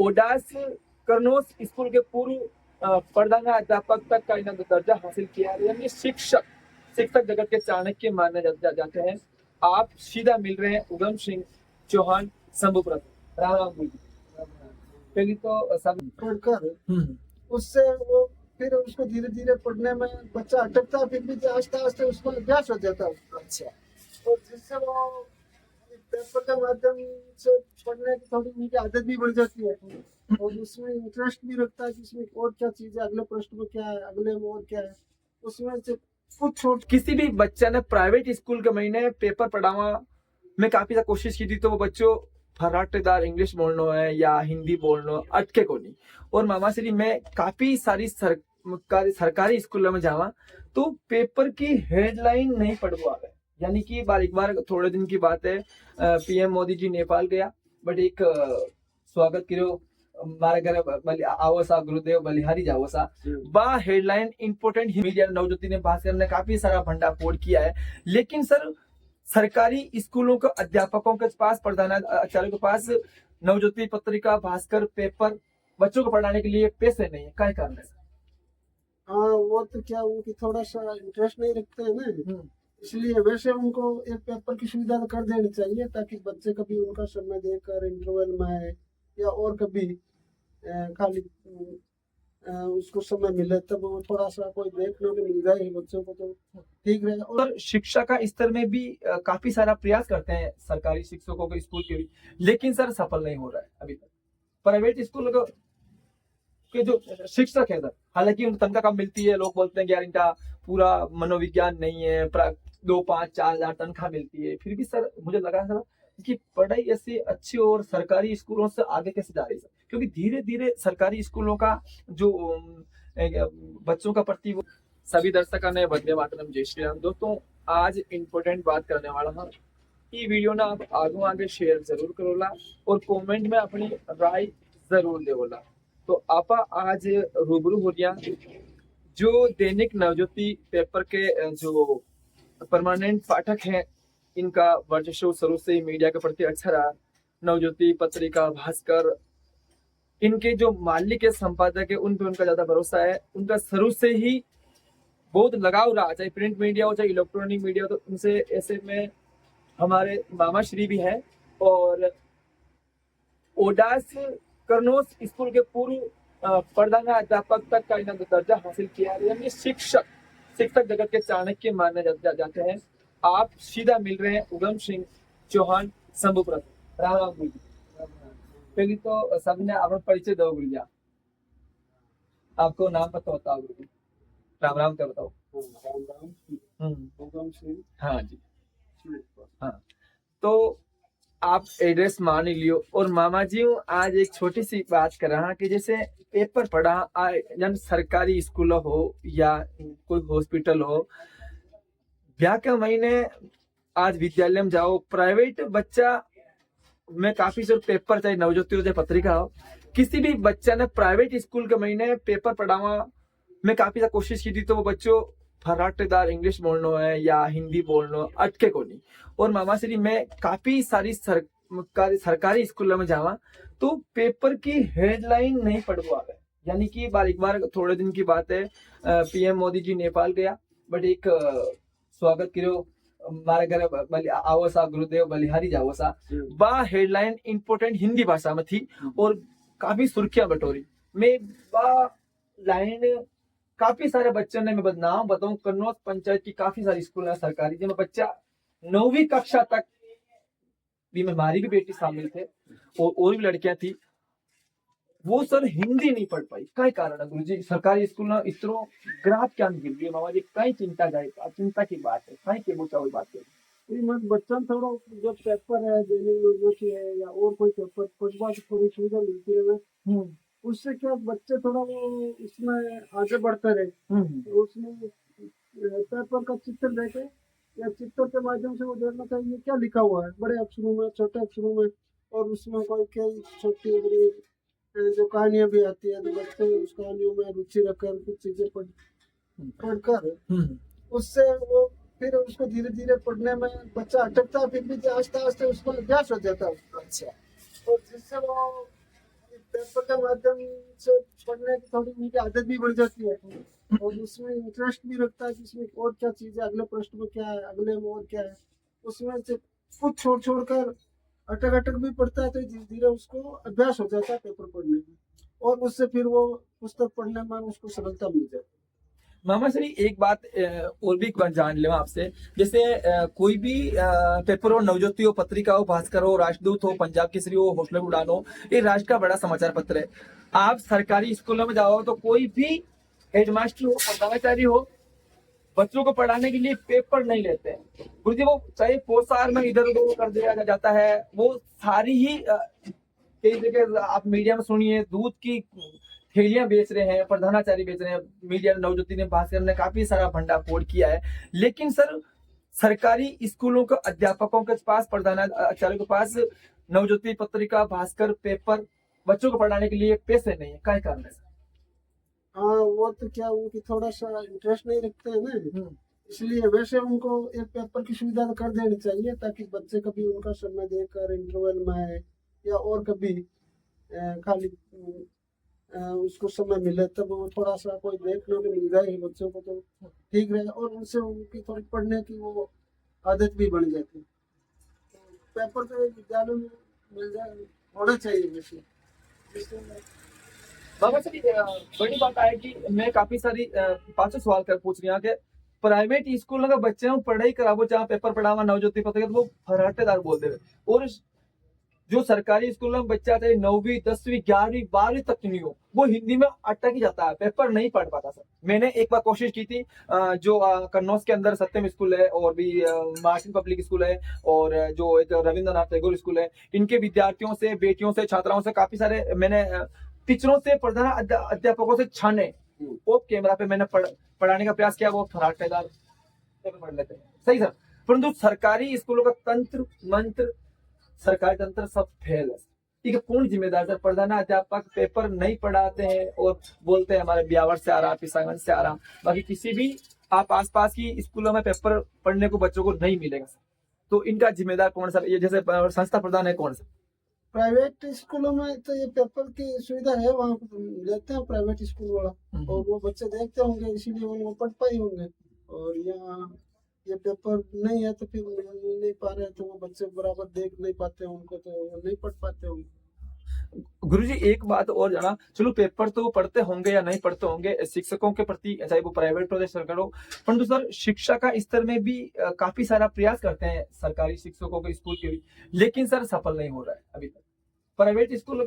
ओडास करनोस school के पूर्व प्रधानाध्यापक तक का इन्होंने दर्जा हासिल किया है। यानी शिक्षक जगत के चाणक्य माने जाते हैं। आप सीधा मिल रहे हैं उधम सिंह चौहान शंभुपुर। राम राम जी। पहले तो सब पढ़कर उससे वो फिर उसको धीरे धीरे पढ़ने में बच्चा अटकता, फिर भी आस्ते आस्ते उसको अभ्यास हो जाता है। अच्छा, और जिससे वो पेपर के माध्यम से पढ़ने की थोड़ी उनकी आदत भी बढ़ जाती है, और उसमें इंटरेस्ट भी रखता है कि इसमें और क्या चीज है, अगले प्रश्न में क्या है, अगले में और क्या है, उसमें से कुछ छोट किसी भी बच्चा ने प्राइवेट स्कूल के महीने पेपर पढ़ावा में काफी ज्यादा कोशिश की थी, तो वो बच्चों फराटेदार इंग्लिश बोलनो है या हिंदी बोलनो अटके को नहीं। और मामा श्री मैं काफी सारी सरकारी स्कूलों में जावा तो पेपर की हेडलाइन नहीं पढ़वा है। यानी कि एक बार थोड़े दिन की बात है, पीएम मोदी जी नेपाल गया, बट एक स्वागत करो मारे घर आओ सा गुरुदेव बलिहारी जाओ सा बा हेडलाइन इंपोर्टेंट मीडिया नवज्योति ने भास्कर ने काफी सारा भंडाफोड़ किया है। लेकिन सर सरकारी स्कूलों के अध्यापकों के पास, प्रधानाचार्यों के पास नवज्योति पत्रिका भास्कर पेपर बच्चों को पढ़ाने के लिए पैसे नहीं है। क्या कारण है? हाँ, वो तो क्या उनकी थोड़ा सा इंटरेस्ट नहीं रखते हैं ना, इसलिए वैसे उनको एक पेपर की सुविधा तो कर देनी चाहिए, ताकि बच्चे कभी उनका समय देकर इंटरवल में आए या और कभी खाली उसको समय मिले तब वो थोड़ा सा कोई देखने को मिल जाए बच्चों को, तो ठीक रहे। और शिक्षा का स्तर में भी काफी सारा प्रयास करते हैं सरकारी शिक्षकों के स्कूल के भी, लेकिन सर सफल नहीं हो रहा है अभी तक। प्राइवेट स्कूल के जो शिक्षक है सर, हालांकि उनको तनख्वाह कम मिलती है, लोग बोलते हैं कि यार इनका पूरा मनोविज्ञान नहीं है, 2-5-4 हजार तनख्वाह मिलती है, फिर भी सर मुझे लगा सर कि पढ़ाई ऐसी अच्छी और सरकारी स्कूलों से आगे कैसे जा रही है, क्योंकि धीरे धीरे सरकारी स्कूलों का जो बच्चों का प्रति वो। सभी दर्शकों ने वंदे मातरम, जय श्री राम। दोस्तों आज इम्पोर्टेंट बात करने वाला हूँ, ये वीडियो ना आप आगे शेयर जरूर करोला और कमेंट में अपनी राय जरूर देवोला। तो आपा आज रूबरू हो गया जो दैनिक नवज्योति पेपर के जो परमानेंट पाठक हैं, इनका वर्चस्व शुरू से ही मीडिया के प्रति अच्छा रहा। नवज्योति पत्रिका भास्कर इनके जो मालिक है, संपादक है, उन पे उनका ज्यादा भरोसा है। उनका शुरू से ही बहुत लगाव रहा, चाहे प्रिंट मीडिया हो चाहे इलेक्ट्रॉनिक मीडिया हो, तो उनसे ऐसे में हमारे मामा श्री भी है। और ओडास करनोस स्कूल के पूर्व प्रधानाध्यापक तक का इन्होंने दर्जा हासिल किया है। यानी शिक्षक जगत के चाणक्य माने जाते हैं। आप सीधा मिल रहे हैं उधम सिंह चौहान शंभुपुर। राम राम गुरु जी। पहले तो सबने अपना परिचय दो गुरु जी। आपको नाम पता होता गुरु जी? राम राम क्या बताओ? राम राम सिंह। हाँ जी, हाँ। तो आप एड्रेस मान ही लियो। और मामा जी आज एक छोटी सी बात कर रहा कि जैसे पेपर पढ़ा जन सरकारी स्कूल हो या कोई हॉस्पिटल हो, ब्याह के महीने आज विद्यालय में जाओ, प्राइवेट बच्चा में काफी सारे पेपर, चाहे नवज्योति हो चाहे पत्रिका हो, किसी भी बच्चा ने प्राइवेट स्कूल के महीने पेपर पढ़ावा में काफी ज्यादा कोशिश की थी, तो वो बच्चों फराटेदार इंग्लिश बोलनो है या हिंदी बोलनो अटके को नहीं। और मामा श्री मैं काफी सारी सरकारी स्कूलों में जावा तो पेपर की हेडलाइन नहीं पढ़वा है। यानी कि एक बार थोड़े दिन की बात है, पीएम मोदी जी नेपाल गया, बट एक स्वागत करो मारे घर आओ सा गुरुदेव बलिहारी जाओ सा बा हेडलाइन इंपोर्टेंट हिंदी भाषा में थी और काफी सुर्खियां बटोरी। मैं बा लाइन काफी सारे बच्चों ने, मैं नाम बताऊं, कन्नौज पंचायत की काफी सारी स्कूल है सरकारी, जिनमें बच्चा 9वीं कक्षा तक भी, हमारी भी बेटी शामिल थे और भी लड़कियां थी, वो सर हिंदी नहीं पढ़ पाई। क्या कारण है गुरु जी? सरकारी स्कूल में इतरो ग्राफ क्या गिर रही है मामा जी? कई चिंता की बात है, कई के मुद्दा बात है। बच्चा थोड़ा जो पेपर है दैनिक नवज्योति है या और कोई पेपर पढ़वा की थोड़ी सुविधा मिलती है, उससे क्या बच्चे थोड़ा वो उसमें आगे बढ़ते रहे। तो उसमें पेपर का चित्र देखे या चित्र के माध्यम से वो देखना चाहिए क्या लिखा हुआ है, बड़े अक्षरों में छोटे अक्षरों में, और उसमें कोई कई छोटी बड़ी जो कहानियां भी आती है, तो बच्चे उस कहानियों में रुचि रखकर कुछ चीजें पढ़कर उससे वो फिर उसको धीरे धीरे पढ़ने में बच्चा अटकता, फिर भी आस्ते आस्ते उसको अभ्यास हो जाता है। अच्छा, और जिससे वो पेपर के माध्यम से पढ़ने की थोड़ी उनकी आदत भी बढ़ जाती है और उसमें इंटरेस्ट भी रखता है कि इसमें और क्या चीज है, अगले प्रश्न में क्या है, अगले में और क्या है। उसमें से कुछ छोड़ छोड़ कर अटक अटक भी पढ़ता है तो धीरे धीरे उसको अभ्यास हो जाता है पेपर पढ़ने में और उससे फिर वो पुस्तक पढ़ने में उसको सरलता मिल जाती है। मामा श्री एक बात और भी एक बार जान ले आपसे, जैसे कोई भी पेपर हो, नवज्योति हो, पत्रिका हो, भास्कर हो, राष्ट्रदूत हो, पंजाब केसरी हो, हौसला उड़ान हो, ये राष्ट्र का बड़ा समाचार पत्र है। आप सरकारी स्कूलों में जाओ तो कोई भी हेडमास्टर हो, प्रधानाचार्य हो, बच्चों को पढ़ाने के लिए पेपर नहीं लेते हैं। गुरु जी वो चाहे पोसार में इधर उधर कर दिया जाता है, वो सारी ही कई जगह आप मीडिया में सुनिए दूध की थैलियां बेच रहे हैं, प्रधानाचार्य बेच रहे हैं। मीडिया नवज्योति ने, भास्कर ने काफी सारा भंडाफोड़ किया है। लेकिन सर सरकारी स्कूलों के अध्यापकों के पास, प्रधानाचार्य के पास नवज्योति पत्रिका, भास्कर पेपर बच्चों को पढ़ाने के लिए पैसे नहीं है, क्या कारण है? हाँ वो तो क्या उनकी थोड़ा सा इंटरेस्ट नहीं रखते हैं ना, इसलिए वैसे उनको एक पेपर की सुविधा तो कर देनी चाहिए ताकि बच्चे कभी उनका समय देकर इंटरवल में आए या और कभी खाली उसको समय मिले तब वो थोड़ा सा कोई देखने को मिल जाए बच्चों को तो ठीक रहे और उनसे उनकी थोड़ी पढ़ने की वो आदत भी बन जाती है। तो पेपर तो एक विद्यालय में मिल जाए, होना चाहिए वैसे जिससे बाबा सर बड़ी बात है कि मैं काफी सारी पांचों सवाल कर पूछ रही हूँ कि प्राइवेट स्कूल का बच्चे पढ़ाई करावो, जहाँ पेपर पढ़ावा नवज्योति पत्रिका, तो वो फराटेदार बोल दे। और जो सरकारी स्कूल में बच्चा चाहे 9वीं 10वीं 11वीं 12वीं तक की नहीं हो, वो हिंदी में अटक ही जाता है, पेपर नहीं पढ़ पाता सर। मैंने एक बार कोशिश की थी, जो कन्नौज के अंदर सत्यम स्कूल है और भी मार्टिन पब्लिक स्कूल है और जो एक रविंद्रनाथ टैगोर स्कूल है, इनके विद्यार्थियों से, बेटियों से, छात्राओं से काफी सारे मैंने टीचरों से, प्रधान अध्यापकों से छाने वो कैमरा पे मैंने पढ़ाने का प्रयास किया, वो फराटेदार पढ़ लेते हैं। सही सर, परंतु सरकारी स्कूलों का तंत्र मंत्र, सरकारी तंत्र सब फेल है। ठीक है, कौन जिम्मेदार सर? प्रधान अध्यापक पेपर नहीं पढ़ाते हैं और बोलते हैं हमारे ब्यावर से आ रहा, पिसागंज से आ रहा, बाकी किसी भी आप आसपास की स्कूलों में पेपर पढ़ने को बच्चों को नहीं मिलेगा सर। तो इनका जिम्मेदार कौन सर? ये जैसे संस्था प्रधान है कौन सर? प्राइवेट स्कूलों में तो ये पेपर की सुविधा है, वहाँ लेते हैं प्राइवेट स्कूल वाला और वो बच्चे देखते होंगे इसीलिए वो पढ़ पाए होंगे। और यहाँ ये पेपर नहीं है तो फिर मिल नहीं पा रहे तो वो बच्चे बराबर देख नहीं पाते, उनको तो वो नहीं पढ़ पाते होंगे। गुरुजी एक बात और जाना, चलो पेपर तो पढ़ते होंगे या नहीं पढ़ते होंगे शिक्षकों के प्रति, चाहे वो प्राइवेट हो या सरकार हो, परंतु सर शिक्षा का स्तर में भी काफी सारा प्रयास करते हैं सरकारी शिक्षकों के स्कूल के भी, लेकिन सर सफल नहीं हो रहा है अभी तक। प्राइवेट स्कूल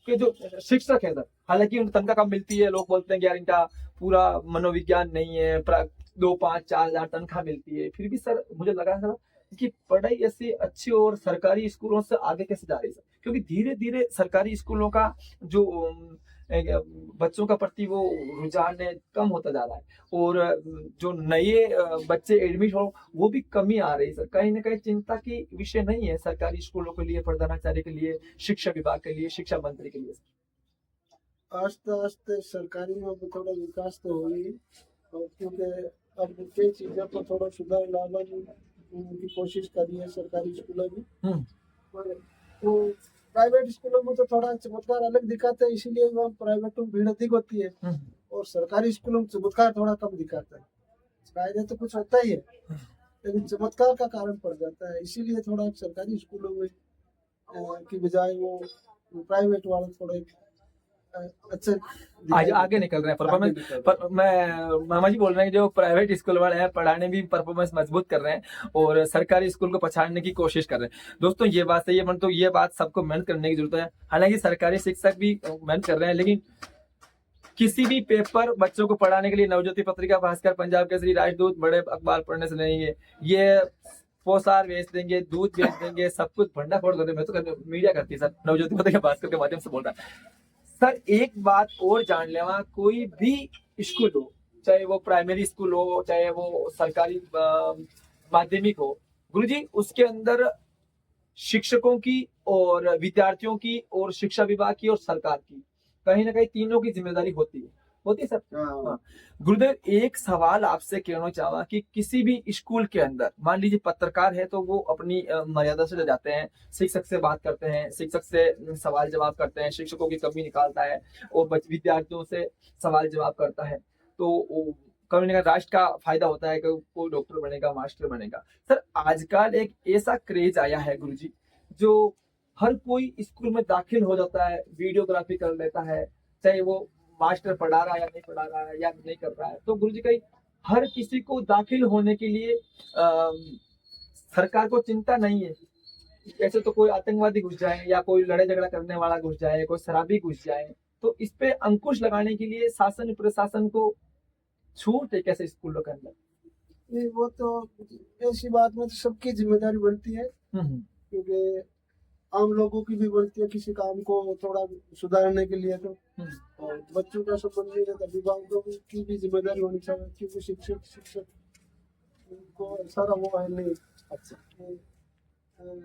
के जो शिक्षक है सर, हालांकि उनको तनख्वाह कम मिलती है, लोग बोलते हैं कि यार इनका पूरा मनोविज्ञान नहीं है, 2 5 4 हजार तनख्वाह मिलती है, फिर भी सर मुझे लगा सर कि पढ़ाई ऐसी अच्छी और सरकारी स्कूलों से आगे कैसे जा रही है सर? क्योंकि धीरे धीरे सरकारी स्कूलों का जो बच्चों का प्रति वो रुझान है कम होता जा रहा है और जो नए बच्चे एडमिट हो वो भी कमी आ रही है सर। कहीं ना कहीं चिंता की विषय नहीं है सरकारी स्कूलों के लिए, प्रधानाचार्य के लिए, शिक्षा विभाग के लिए, शिक्षा मंत्री के लिए? आस्ते आस्ते सरकारी में भी थोड़ा विकास तो हो रही है और क्योंकि अब कई चीजों को थोड़ा सुधार लाने की कोशिश करी है सरकारी स्कूलों में। और तो प्राइवेट स्कूलों में तो थोड़ा चमत्कार अलग दिखाते हैं, इसीलिए वहाँ प्राइवेट में भीड़ अधिक होती है और सरकारी स्कूलों में चमत्कार थोड़ा कम दिखाता है। कायदे तो कुछ होता ही है लेकिन चमत्कार का कारण पड़ जाता है, इसीलिए थोड़ा सरकारी स्कूलों में की बजाय वो प्राइवेट वाले थोड़े अच्छे आज आगे निकल रहे हैं परफॉर्मेंस। पर मैं मामा जी बोल रहे हैं कि जो प्राइवेट स्कूल वाले हैं पढ़ाने भी परफॉर्मेंस मजबूत कर रहे हैं और सरकारी स्कूल को पछाड़ने की कोशिश कर रहे हैं। दोस्तों ये बात सही है, परंतु ये बात सबको मेहनत करने की जरूरत है। हालांकि सरकारी शिक्षक भी मेहनत कर रहे हैं, लेकिन किसी भी पेपर बच्चों को पढ़ाने के लिए नवज्योति पत्रिका, भास्कर, पंजाब केसरी, राजदूत बड़े अखबार पढ़ने से नहीं है, ये पोसार बेच देंगे, दूध बेच देंगे, सब कुछ भंडाफोड़ कर देंगे। मैं तो मीडिया करती है सर, नवज्योति पत्रिका, भास्कर के माध्यम से बोल रहा है सर। एक बात और जान लेवा, कोई भी स्कूल हो, चाहे वो प्राइमरी स्कूल हो, चाहे वो सरकारी माध्यमिक हो, गुरुजी उसके अंदर शिक्षकों की और विद्यार्थियों की और शिक्षा विभाग की और सरकार की कहीं ना कहीं तीनों की जिम्मेदारी होती है। होती है सर। हाँ। हाँ। गुरुदेव एक सवाल आपसे कहना चाहूंगा कि किसी भी स्कूल के अंदर मान लीजिए पत्रकार है तो वो अपनी मर्यादा से जाते हैं, शिक्षक से बात करते हैं, शिक्षक से सवाल जवाब करते हैं, शिक्षकों की कमी निकालता है और विद्यार्थियों से सवाल जवाब करता है। तो कभी ना कभी राष्ट्र का फायदा होता है कि कोई डॉक्टर बनेगा, मास्टर बनेगा। सर आजकल एक ऐसा क्रेज आया है गुरुजी, जो हर कोई स्कूल में दाखिल हो जाता है, वीडियोग्राफी कर लेता है, चाहे वो मास्टर पढ़ा रहा है या नहीं पढ़ा रहा है या नहीं कर रहा है। तो गुरुजी कहीं हर किसी को दाखिल होने के लिए सरकार को चिंता नहीं है। ऐसे तो कोई आतंकवादी घुस जाए या कोई लड़ाई झगड़ा करने वाला घुस जाए, कोई शराबी घुस जाए, तो इस पे अंकुश लगाने के लिए शासन प्रशासन को छूट है कैसे स्कूलों के अंदर? नहीं, वो तो ऐसी बात में तो सबकी जिम्मेदारी बनती है, क्योंकि आम लोगों की भी बनती है किसी काम को थोड़ा सुधारने के लिए। तो और बच्चों का संबंध नहीं रहता, अभिभावकों की भी जिम्मेदारी होनी चाहिए, क्योंकि शिक्षक को सारा वो है नहीं। अच्छा।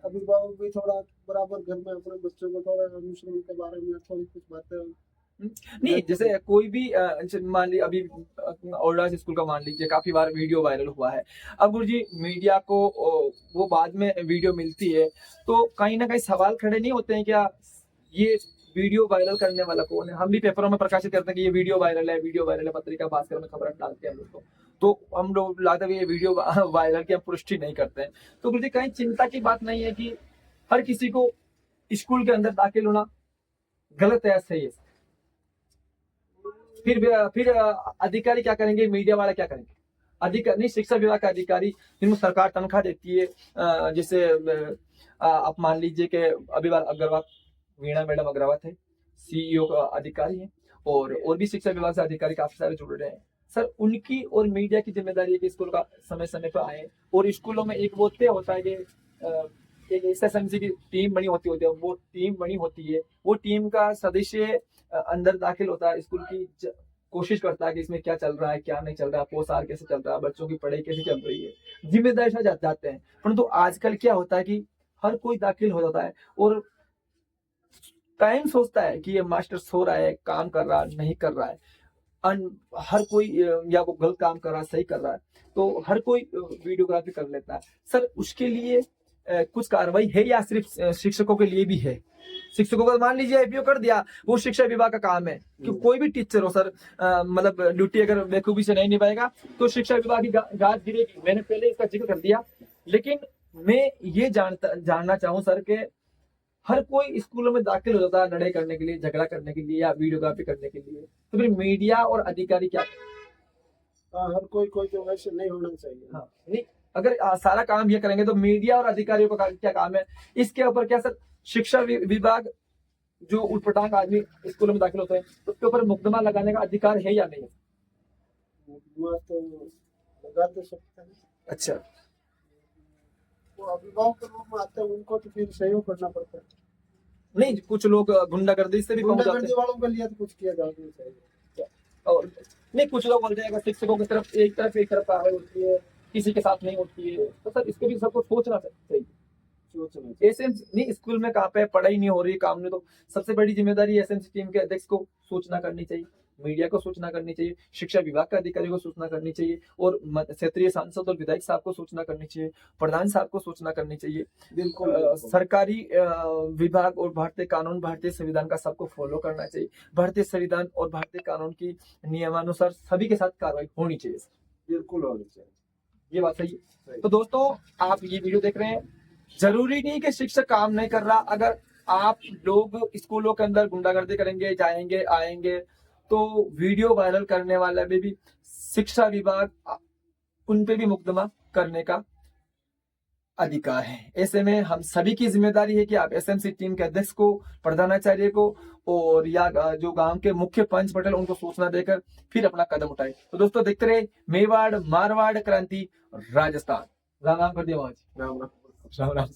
अभिभावक भी थोड़ा बराबर घर में अपने बच्चों को थोड़ा अनुसरण के बारे में थोड़ी कुछ बातें नहीं, जैसे कोई भी मान लीजिए अभी ओल्डास स्कूल का मान लीजिए काफी बार वीडियो वायरल हुआ है। अब गुरुजी मीडिया को वो बाद में वीडियो मिलती है तो कहीं ना कहीं सवाल खड़े नहीं होते हैं क्या, ये वीडियो वायरल करने वाला कौन है? हम भी पेपरों में प्रकाशित करते हैं कि ये वीडियो वायरल है, वीडियो वायरल है, पत्रिका भास्कर में खबर डालते हैं हम लोग को। तो हम लोग लगता है ये वीडियो वायरल की हम पुष्टि नहीं करते हैं। तो गुरुजी कहीं चिंता की बात नहीं है कि हर किसी को स्कूल के अंदर दाखिल होना गलत है या सही है? फिर अधिकारी क्या करेंगे, मीडिया वाला क्या करेंगे? अधिकारी नहीं, शिक्षा विभाग का अधिकारी जिनको सरकार तनख्वाह देती है, जैसे आप मान लीजिए कि अभी अग्रवाल, वीणा मैडम अग्रवाल है, सीईओ का अधिकारी है, और भी शिक्षा विभाग से अधिकारी काफी सारे जुड़ रहे हैं। सर उनकी और मीडिया की जिम्मेदारी है कि स्कूल का समय समय पर आए, और स्कूलों में एक वो तय होता है कि एक एसएसएमसी की टीम बनी होती है, वो टीम बनी होती है, वो टीम का सदस्य अंदर दाखिल होता है, स्कूल की कोशिश करता है कि इसमें क्या चल रहा है, क्या नहीं चल रहा है, पोसार कैसे चल रहा है, बच्चों की पढ़ाई कैसे चल रही है, जिम्मेदारी से जाते हैं। परंतु आजकल क्या होता है कि हर कोई दाखिल हो जाता है और टाइम सोचता है कि ये मास्टर सो रहा है, काम कर रहा है, नहीं कर रहा है, हर कोई या वो गलत काम कर रहा है, सही कर रहा है, तो हर कोई वीडियोग्राफी कर लेता है। सर उसके लिए कुछ कार्रवाई है या सिर्फ शिक्षकों के लिए भी है? शिक्षकों को मान लीजिए एपीओ कर दिया, वो शिक्षा विभाग का काम है कि कोई भी टीचर हो सर, मतलब ड्यूटी अगर बेखूबी से नहीं निभाएगा तो शिक्षा विभाग की गाज गिरेगी। मैंने पहले इसका जिक्र कर दिया, लेकिन मैं ये जानना चाहूँ सर के हर कोई स्कूलों में दाखिल हो जाता है लड़ाई करने के लिए, झगड़ा करने के लिए या वीडियोग्राफी करने के लिए, तो फिर मीडिया और अधिकारी क्या? हर कोई तो वैसे नहीं होना चाहिए। हाँ, नहीं, अगर सारा काम ये करेंगे तो मीडिया और अधिकारियों का क्या काम है? इसके ऊपर क्या सर शिक्षा विभाग जो उटपटांग आदमी स्कूलों में दाखिल होते हैं उसके ऊपर मुकदमा लगाने का अधिकार है या नहीं? मुकदमा तो लगा तो सकते हैं। अच्छा। वो अभिभावक के रूप में आते हैं, उनको तो फिर सहयोग करना पड़ता है। नहीं, कुछ लोग गुंडागर्दी से भी पहुंच जाते गुंडागर्दी वालों के लिए तो कुछ किया जाना चाहिए। और नहीं, कुछ लोग बोलते हैं अगर शिक्षकों की तरफ एक तरफ कार्रवाई होती है, किसी के साथ नहीं होती है, तो सर इसको भी सबको सोचना चाहिए। एसएमसी नहीं, स्कूल में कहाँ पे पढ़ाई नहीं हो रही, काम नहीं, तो सबसे बड़ी जिम्मेदारी एसएमसी टीम के अध्यक्ष को सूचना करनी चाहिए, मीडिया को सूचना करनी चाहिए, शिक्षा विभाग के अधिकारी को सूचना करनी चाहिए, और क्षेत्रीय सांसद और विधायक साहब को सूचना करनी चाहिए, प्रधान साहब को सूचना करनी चाहिए। बिल्कुल। सरकारी विभाग और भारतीय कानून, भारतीय संविधान का सबको फॉलो करना चाहिए। भारतीय संविधान और भारतीय कानून की नियमानुसार सभी के साथ कार्रवाई होनी चाहिए। बिल्कुल होनी चाहिए, ये बात सही है। तो दोस्तों आप ये वीडियो देख रहे हैं, जरूरी नहीं कि शिक्षक काम नहीं कर रहा, अगर आप लोग स्कूलों के अंदर गुंडागर्दी करेंगे, जाएंगे आएंगे, तो वीडियो वायरल करने वाले में भी शिक्षा विभाग उन पे भी मुकदमा करने का अधिकार है। ऐसे में हम सभी की जिम्मेदारी है कि आप एसएमसी टीम के अध्यक्ष को, प्रधानाचार्य को और या जो गांव के मुख्य पंच पटेल उनको सूचना देकर फिर अपना कदम उठाए। तो दोस्तों देखते रहे मेवाड़ मारवाड़ क्रांति राजस्थान। राम राम कर दिया, राम राम। राम राम।